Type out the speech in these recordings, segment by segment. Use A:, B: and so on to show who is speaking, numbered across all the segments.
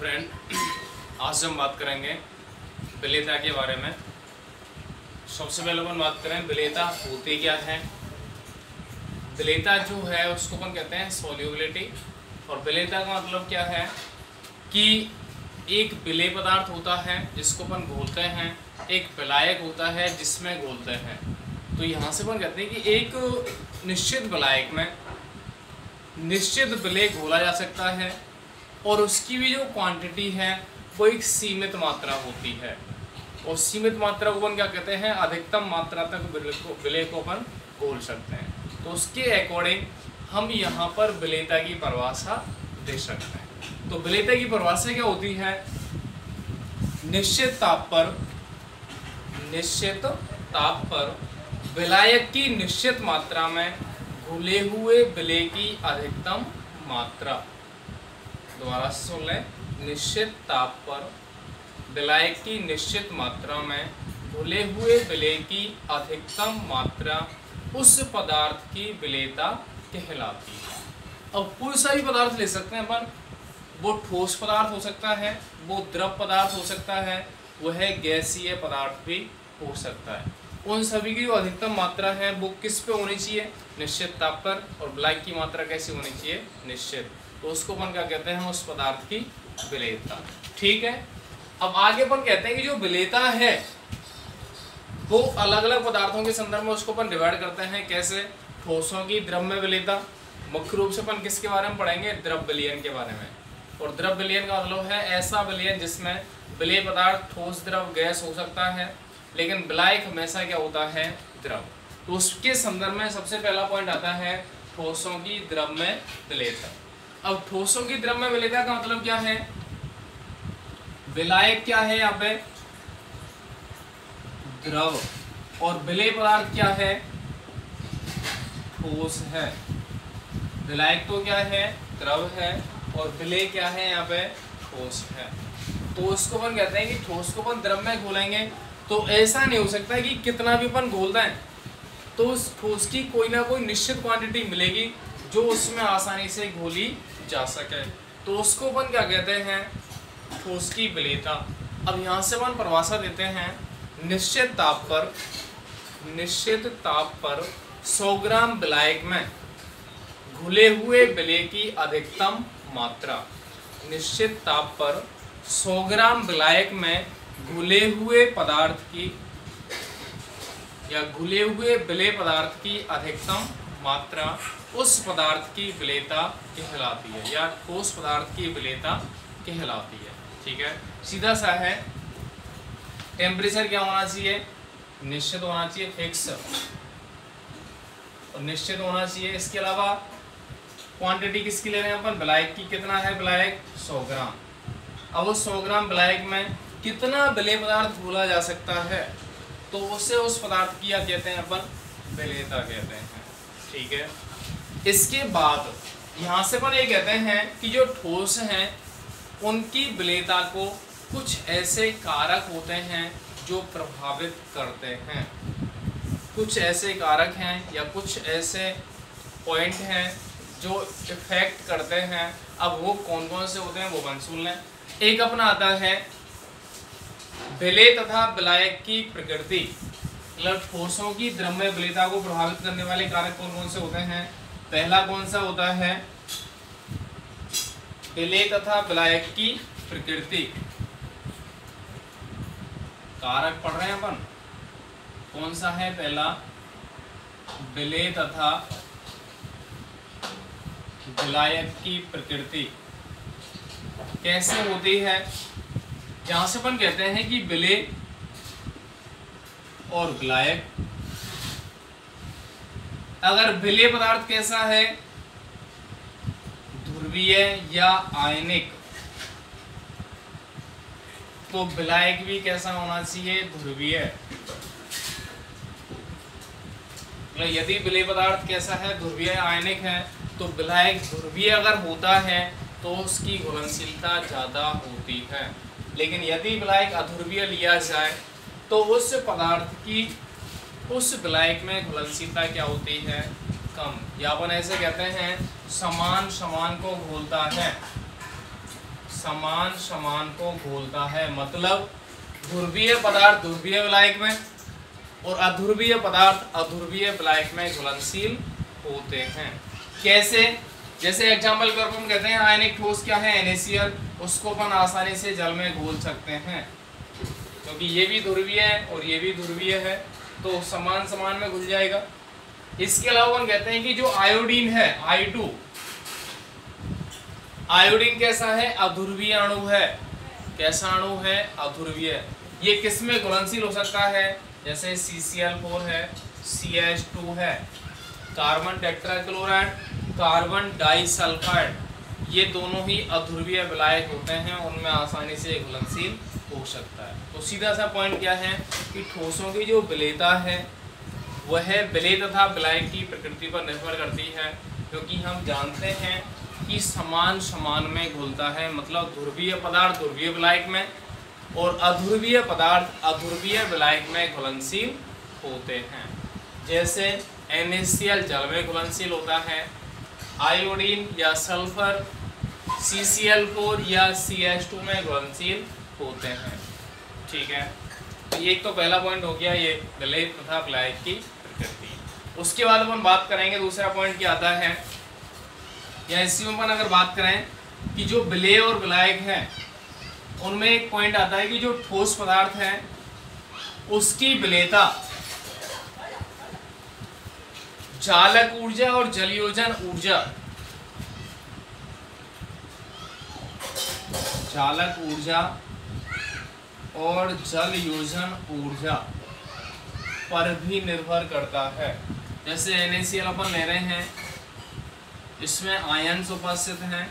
A: Friend, आज हम बात करेंगे विलेयता के बारे में। सबसे पहले अपन बात करें विलेयता होती क्या है। विलेयता जो है उसको अपन कहते हैं सोल्यूबिलिटी। और विलेयता का मतलब क्या है कि एक विलेय पदार्थ होता है जिसको अपन घोलते हैं, एक विलायक होता है जिसमें घोलते हैं। तो यहाँ से अपन कहते हैं कि एक निश्चित विलायक में निश्चित विलेय घोला जा सकता है और उसकी भी जो क्वांटिटी है वो एक सीमित मात्रा होती है। और सीमित मात्रा को अपन क्या कहते हैं, अधिकतम मात्रा तक विलेय को अपन घोल सकते हैं। तो उसके अकॉर्डिंग हम यहाँ पर विलेयता की परिभाषा दे सकते हैं। तो विलेयता की परिभाषा क्या होती है, निश्चित ताप पर विलायक की निश्चित मात्रा में घुले हुए विलेय की अधिकतम मात्रा। दोबारा से सुन लें, निश्चित ताप पर विलायक की निश्चित मात्रा में घुले हुए विलेय की अधिकतम मात्रा उस पदार्थ की विलेयता कहलाती है। अब कोई सा भी पदार्थ ले सकते हैं अपन, वो ठोस पदार्थ हो सकता है, वो द्रव पदार्थ हो सकता है, वह गैसीय पदार्थ भी हो सकता है। उन सभी की जो अधिकतम मात्रा है वो किस पे होनी चाहिए, निश्चित ताप पर। और विलायक की मात्रा कैसी होनी चाहिए, निश्चित। तो उसको अपन क्या कहते हैं, उस पदार्थ की विलेयता। ठीक है। अब आगे अपन कहते हैं कि जो विलेयता है वो अलग अलग पदार्थों के संदर्भ में उसको अपन डिवाइड करते हैं। कैसे, ठोसों की द्रव में विलेयता। मुख्य रूप से अपन किसके बारे में पढ़ेंगे, द्रव विलयन के बारे में। और द्रव विलयन का मतलब है ऐसा विलयन जिसमें विलेय पदार्थ ठोस, द्रव, गैस हो सकता है, लेकिन विलायक हमेशा क्या होता है, द्रव। तो उसके संदर्भ में सबसे पहला पॉइंट आता है ठोसों की द्रव में विलेयता। अब ठोसों की द्रव में विलेयता का मतलब क्या है, विलायक क्या है यहाँ पे, द्रव, और विलेय पदार्थ क्या है, ठोस है। विलायक तो क्या है, द्रव है, और विलेय क्या है यहाँ पे, ठोस है। तो उसको अपन कहते हैं कि ठोस को अपन द्रव में घोलेंगे तो ऐसा नहीं हो सकता है कि कितना भी अपन घोल दें तो उस ठोस की कोई ना कोई निश्चित क्वांटिटी मिलेगी जो उसमें आसानी से घोली जा सके। तो उसको अपन क्या कहते हैं, ठोस की विलेयता। अब यहाँ से अपन परिभाषा देते हैं, निश्चित ताप पर 100 ग्राम विलायक में घुले हुए विलेय की अधिकतम मात्रा। निश्चित ताप पर 100 ग्राम विलायक में घुले हुए पदार्थ की या घुले हुए विलेय पदार्थ की अधिकतम मात्रा उस पदार्थ की विलेयता कहलाती है, या ठोस पदार्थ की विलेयता कहलाती है। ठीक है, सीधा सा है। टेम्परेचर क्या होना चाहिए, निश्चित होना चाहिए, फिक्स और निश्चित होना चाहिए। इसके अलावा क्वांटिटी किसकी ले रहे हैं अपन, विलायक की। कितना है विलायक, 100 ग्राम। अब वो 100 ग्राम विलायक में कितना विलेय पदार्थ घोला जा सकता है तो उसे उस पदार्थ की क्या कहते हैं अपन, विलेयता कहते हैं। ठीक है। इसके बाद यहाँ से अपन ये कहते हैं कि जो ठोस हैं उनकी विलेयता को कुछ ऐसे कारक होते हैं जो प्रभावित करते हैं। कुछ ऐसे कारक हैं या कुछ ऐसे पॉइंट हैं जो इफेक्ट करते हैं। अब वो कौन कौन से होते हैं वो अपन सुन लें। एक अपना आता है विलेय तथा विलायक की प्रकृति। मतलब ठोसों की द्रव में विलेयता को प्रभावित करने वाले कारक कौन कौन से होते हैं। पहला कौन सा होता है, विलेय तथा विलायक की प्रकृति। कारक पढ़ रहे हैं अपन, कौन सा है पहला, विलेय तथा विलायक की प्रकृति कैसे होती है। जहां से अपन कहते हैं कि विलेय और विलायक, अगर विलेय पदार्थ कैसा है, ध्रुवीय या आयनिक, तो विलायक भी कैसा होना चाहिए, ध्रुवीय। यदि विलेय पदार्थ कैसा है, ध्रुवीय आयनिक है, तो विलायक ध्रुवीय अगर होता है तो उसकी घुलनशीलता ज़्यादा होती है। लेकिन यदि विलायक अध्रुवीय लिया जाए तो उस पदार्थ की उस विलायक में घुलनशीलता क्या होती है, कम। या अपन ऐसे कहते हैं समान समान को घोलता है। समान समान को घोलता है, मतलब ध्रुवीय पदार्थ ध्रुवीय विलायक में और अध्रुवीय पदार्थ अध्रुवीय विलायक में घुलनशील होते हैं। कैसे? जैसे एग्जाम्पल के तौर पर हम कहते हैं आयनिक ठोस क्या है, NaCl, उसको अपन आसानी से जल में घोल सकते हैं क्योंकि ये भी ध्रुवीय है और ये भी ध्रुवीय है, तो समान समान में घुल जाएगा। इसके अलावा हम कहते हैं कि जो आयोडीन है I2, आयोडीन कैसा है, अध्रुवीय अणु है। कैसा अणु है, अध्रुवीय। ये किस में घुलनशील हो सकता है, जैसे CCl4 है, CH2 है, कार्बन टेट्राक्लोराइड, कार्बन डाइसल्फाइड, ये दोनों ही अध्रुवीय विलायक होते हैं, उनमें आसानी से घुलनशील हो सकता है। तो सीधा सा पॉइंट क्या है कि ठोसों की जो विलेयता है वह विलेय तथा विलायक की प्रकृति पर निर्भर करती है, क्योंकि हम जानते हैं कि समान समान में घुलता है, मतलब ध्रुवीय पदार्थ ध्रुवीय विलायक में और अध्रुवीय पदार्थ अध्रुवीय विलायक में घुलनशील होते हैं। जैसे NaCl जल में घुलनशील होता है, आयोडीन या सल्फर CCl4 या CH2 में घुलनशील होते हैं। ठीक है, तो ये तो पहला पॉइंट हो गया, ये विलेय तथा विलायक की प्रकृति। उसके बाद अपन बात करेंगे दूसरा पॉइंट क्या आता है, या इसी में अपन अगर बात करें कि जो विलेय और विलायक है उनमें एक पॉइंट आता है कि जो ठोस पदार्थ है उसकी विलेयता चालक ऊर्जा और जलयोजन ऊर्जा, चालक ऊर्जा और जलयोजन ऊर्जा पर भी निर्भर करता है। जैसे NaCl अपन ले रहे हैं, इसमें आयन्स उपस्थित हैं।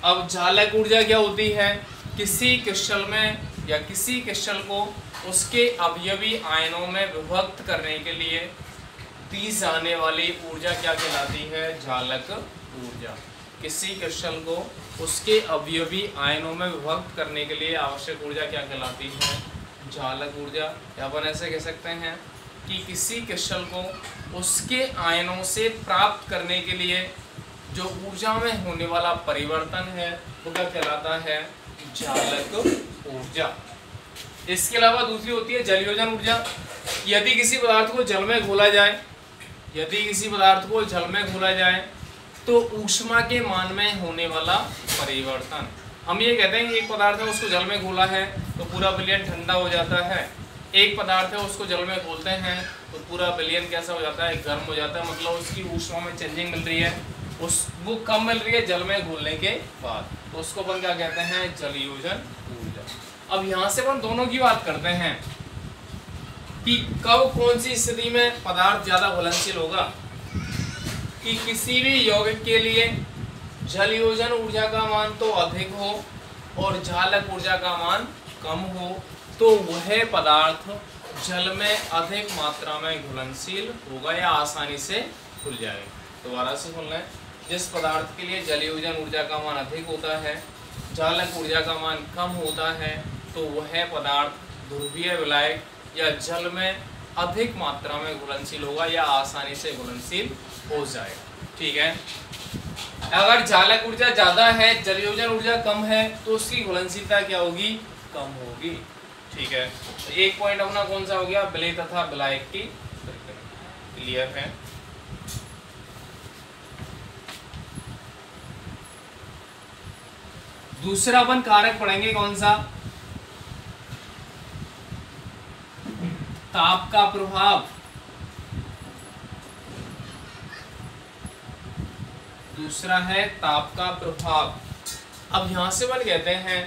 A: अब चालक ऊर्जा क्या होती है, किसी क्रिस्टल में या किसी क्रिस्टल को उसके अवयवी आयनों में विभक्त करने के लिए दी जाने वाली ऊर्जा क्या कहलाती है, चालक ऊर्जा। किसी क्रिस्टल को उसके अवयवी आयनों में विभक्त करने के लिए आवश्यक ऊर्जा क्या कहलाती है, चालक ऊर्जा। या अपन ऐसे कह सकते हैं कि किसी क्रिस्टल को उसके आयनों से प्राप्त करने के लिए जो ऊर्जा में होने वाला परिवर्तन है वो क्या कहलाता है, चालक ऊर्जा। इसके अलावा दूसरी होती है जलयोजन ऊर्जा। यदि किसी पदार्थ को जल में घोला जाए, यदि किसी पदार्थ को जल में घोला जाए तो ऊष्मा के मान में होने वाला परिवर्तन, हम ये कहते हैं कि एक पदार्थ है उसको जल में घोला है तो पूरा विलयन ठंडा हो जाता है, एक पदार्थ है उसको जल में घोलते हैं तो पूरा विलयन कैसा हो जाता है, गर्म हो जाता है, मतलब उसकी ऊष्मा में चेंजिंग मिल रही है, उस वो कम मिल रही है जल में घोलने के बाद, तो उसको अपन क्या कहते हैं, जलयोजन ऊर्जा। अब यहाँ से अपन दोनों की बात करते हैं कि कब कौन सी स्थिति में पदार्थ ज्यादा घुलनशील होगा, कि किसी भी यौगिक के लिए जलयोजन ऊर्जा का मान तो अधिक हो और चालक ऊर्जा का मान कम हो तो वह पदार्थ जल में अधिक मात्रा में घुलनशील होगा या आसानी से घुल जाएगा। दोबारा से सुन लें, जिस पदार्थ के लिए जलयोजन ऊर्जा का मान अधिक होता है, चालक ऊर्जा का मान कम होता है, तो वह पदार्थ ध्रुवीय विलायक या जल में अधिक मात्रा में घुलनशील होगा या आसानी से घुलनशील हो जाएगा। ठीक है, अगर चालक ऊर्जा ज़्यादा है, जलयोजन ऊर्जा कम है, तो उसकी घुलनशीलता क्या होगी, कम होगी। ठीक है, तो एक पॉइंट अपना कौन सा हो गया, विलेय तथा विलायक की प्रकृति। क्लियर है। दूसरा अपन कारक पढ़ेंगे कौन सा, ताप का प्रभाव। दूसरा है ताप का प्रभाव। अब यहां से अपन कहते हैं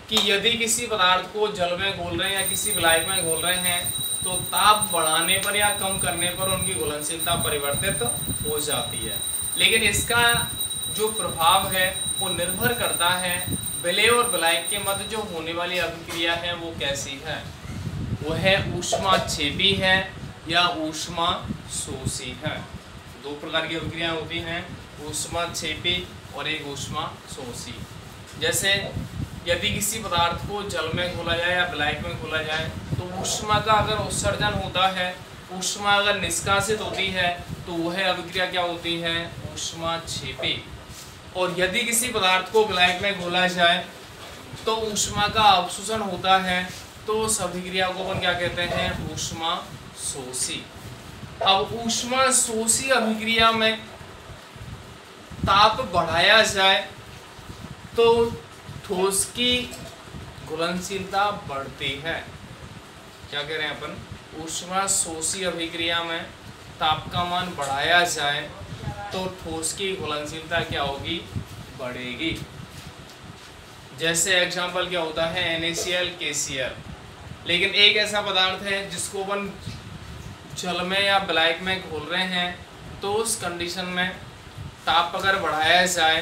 A: कि यदि किसी पदार्थ को जल में घोल रहे हैं या किसी विलायक में घोल रहे हैं तो ताप बढ़ाने पर या कम करने पर उनकी घुलनशीलता परिवर्तित हो जाती है, लेकिन इसका जो प्रभाव है वो निर्भर करता है विलेय और विलायक के मध्य जो होने वाली अभिक्रिया है वो कैसी है, वह ऊष्माक्षेपी है या ऊष्मा शोषी है। दो प्रकार की अभिक्रियाएं होती हैं, ऊष्माक्षेपी और एक ऊष्मा शोषी। जैसे यदि किसी पदार्थ को जल में घोला जाए या विलायक में घोला जाए तो ऊष्मा का अगर उत्सर्जन होता है, ऊष्मा अगर निष्कासित होती है तो वह अभिक्रिया क्या होती है, ऊष्माक्षेपी। और यदि किसी पदार्थ को विलायक में घोला जाए तो ऊष्मा का अवशोषण होता है, तो उस अभिक्रिया को अपन क्या कहते हैं? ऊष्मा शोषी। अब ऊष्मा शोषी अभिक्रिया में ताप बढ़ाया जाए तो ठोस की घुलनशीलता बढ़ती है। क्या कह रहे हैं अपन? ऊष्मा शोषी अभिक्रिया में ताप का मान बढ़ाया जाए तो ठोस की घुलनशीलता क्या होगी? बढ़ेगी। जैसे एग्जाम्पल क्या होता है? NaCl, KCl। लेकिन एक ऐसा पदार्थ है जिसको अपन जल में या विलायक में घोल रहे हैं, तो उस कंडीशन में ताप अगर बढ़ाया जाए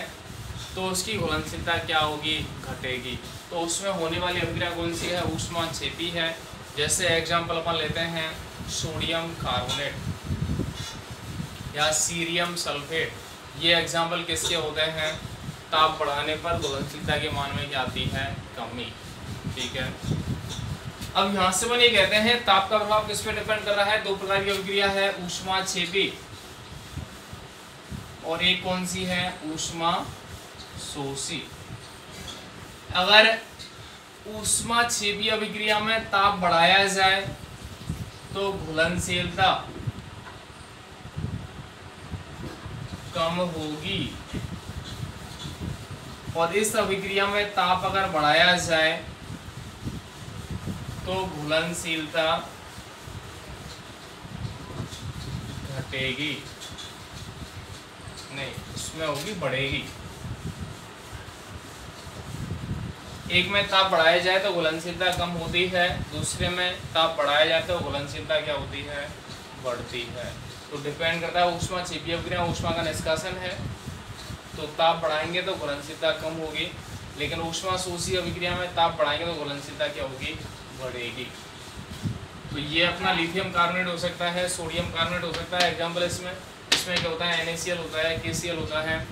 A: तो उसकी घुलनशीलता क्या होगी? घटेगी। तो उसमें होने वाली अभिक्रिया कौन सी है? ऊष्माक्षेपी है। जैसे एग्जाम्पल अपन लेते हैं सोडियम कार्बोनेट या सीरियम सल्फेट। ये एग्जाम्पल किसके होते हैं? ताप बढ़ाने पर घुलनशीलता के मान में क्या आती है? कमी। ठीक है। अब यहाँ से अपन ये कहते हैं ताप का प्रभाव किस पे डिपेंड कर रहा है? दो प्रकार की अभिक्रिया है, ऊष्माक्षेपी और एक कौन सी है? ऊष्मा शोषी। अगर ऊष्माक्षेपी अभिक्रिया में ताप बढ़ाया जाए तो घुलनशीलता कम होगी, और इस अभिक्रिया में ताप अगर बढ़ाया जाए तो घुलनशीलता घटेगी, नहीं इसमें होगी बढ़ेगी। एक में ताप बढ़ाया जाए तो घुलनशीलता कम होती है, दूसरे में ताप बढ़ाया जाए तो घुलनशीलता क्या होती है? बढ़ती है। तो डिपेंड करता है, ऊष्माक्षेपी अभिक्रिया ऊष्मा का निष्कासन है तो ताप बढ़ाएंगे तो घुलनशीलता कम होगी, लेकिन ऊष्मा शोषी अभिक्रिया में ताप बढ़ाएंगे तो घुलनशीलता क्या होगी? बढ़ेगी। तो ये अपना लिथियम कार्बोनेट हो सकता है, सोडियम कार्बोनेट हो सकता है एग्जाम्पल। इसमें क्या होता है? NaCl होता है, KCl होता है।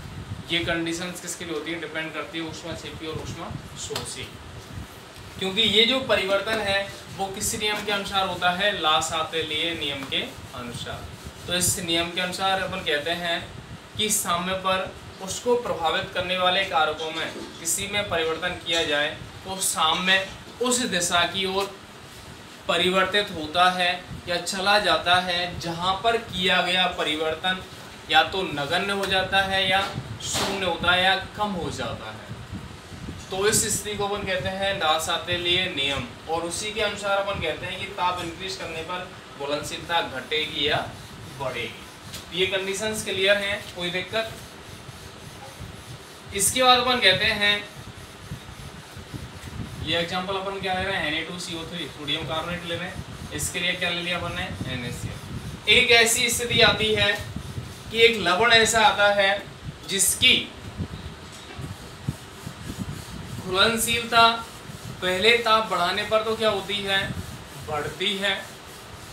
A: ये कंडीशंस किसके लिए होती है? डिपेंड करती है ऊष्माक्षेपी और ऊष्मा शोषी। क्योंकि ये जो परिवर्तन है वो किस नियम के अनुसार होता है? लासातेलिये नियम के अनुसार। तो इस नियम के अनुसार अपन कहते हैं कि साम्य पर उसको प्रभावित करने वाले कारकों में किसी में परिवर्तन किया जाए तो साम्य उस दिशा की ओर परिवर्तित होता है या चला जाता है जहां पर किया गया परिवर्तन या तो नगण्य हो जाता है या शून्य होता है या कम हो जाता है। तो इस स्थिति को अपन कहते हैं लासातेलिये नियम, और उसी के अनुसार अपन कहते हैं कि ताप इंक्रीज करने पर घुलनशीलता घटेगी या बढ़ेगी। ये कंडीशंस क्लियर हैं, कोई दिक्कत? इसके बाद अपन कहते हैं, ये एग्जांपल अपन क्या ले रहे हैं? Na2CO3 सोडियम कार्बोनेट ले रहे हैं। इसके लिए क्या ले लिया अपन ने? NaCl। एक ऐसी स्थिति आती है कि एक लवण ऐसा आता है जिसकी घुलनशीलता पहले ताप बढ़ाने पर तो क्या होती है? बढ़ती है।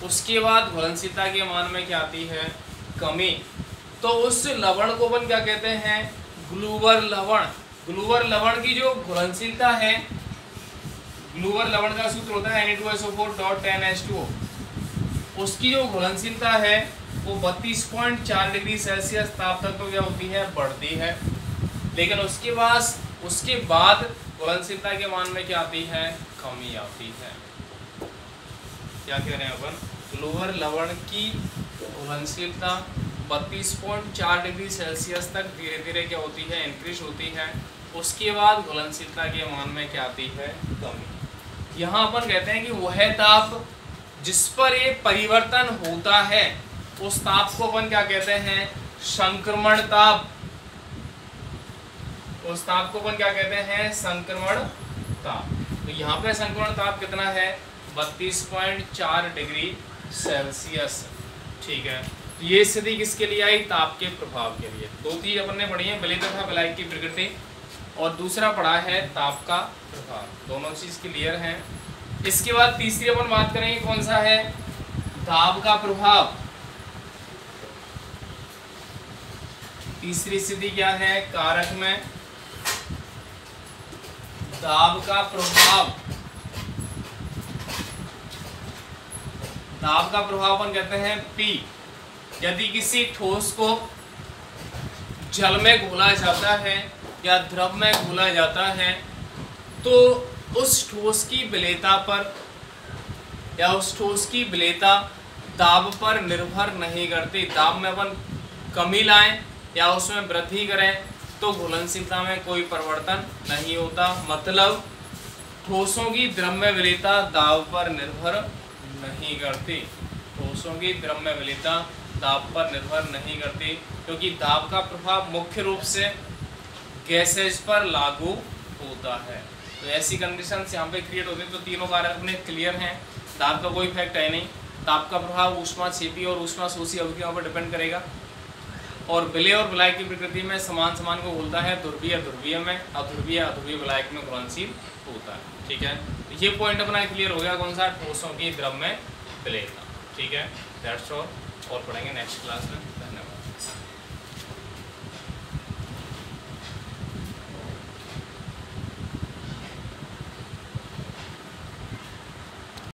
A: उसके बाद घुलनशीलता के मान में क्या आती है? कमी। तो उस लवण को अपन क्या कहते हैं? ग्लूवर लवण। ग्लूवर लवण की जो घुलनशीलता है, ग्लूवर लवण का सूत्र होता है Na2SO4.10H2O। उसकी जो घुलनशीलता है वो 32.4 डिग्री सेल्सियस ताप तक तो क्या होती है? बढ़ती है। लेकिन उसके बाद घुलनशीलता के मान में क्या आती है? कमी आती है। क्या कह रहे हैं अपन? ग्लूवर लवण की घुलनशीलता 32.4 डिग्री सेल्सियस तक धीरे धीरे क्या होती है? इंक्रीज होती है। उसके बाद घुलनशीलता के मान में क्या आती है? कमी। यहाँ अपन कहते हैं कि वह ताप जिस पर ये परिवर्तन होता है उस ताप को अपन क्या कहते हैं? संक्रमण ताप। उस ताप को अपन क्या कहते हैं? संक्रमण ताप। तो यहाँ पे संक्रमण ताप कितना है? 32.4 डिग्री सेल्सियस। ठीक है। तो ये स्थिति किसके लिए आई? ताप के प्रभाव के लिए। दो चीज अपन ने पढ़ी है, विलेय तथा विलायक की प्रकृति, और दूसरा पढ़ा है ताप का प्रभाव। दोनों चीज क्लियर हैं। इसके बाद तीसरी अपन बात करेंगे, कौन सा है? दाब का प्रभाव। तीसरी स्थिति क्या है? कारक में दाब का प्रभाव। दाब का प्रभाव अपन कहते हैं P। यदि किसी ठोस को जल में घोला जाता है या द्रव में घोला जाता है तो उस ठोस की विलेयता पर या उस ठोस की विलेयता दाब पर निर्भर नहीं करती। दाब में अपन कमी लाएं या उसमें वृद्धि करें तो घुलनशीलता में कोई परिवर्तन नहीं होता। मतलब ठोसों की द्रव्य विलेयता दाब पर निर्भर नहीं करती। ठोसों की द्रव्य विलेयता दाब पर निर्भर नहीं करती क्योंकि दाब का प्रभाव मुख्य रूप से गैसेज पर लागू होता है। तो ऐसी कंडीशंस यहाँ पे क्रिएट होती है। तो तीनों कारक अपने क्लियर हैं। दाब का कोई इफेक्ट है नहीं। दाब का प्रभाव ऊष्माक्षेपी और ऊष्माशोषी अवयवों पर डिपेंड करेगा। और विलेय और विलायक की प्रकृति में समान समान को घुलता है। ध्रुवीय ध्रुवीय में, अध्रुवीय अध्रुवीय विलायक में घुलनशील होता है। ठीक है, ये पॉइंट अपना क्लियर हो गया। कौन सा? ठोसों की द्रव्य विलेयता। ठीक है, दैट्स ऑल। और पढ़ेंगे नेक्स्ट क्लास में। धन्यवाद।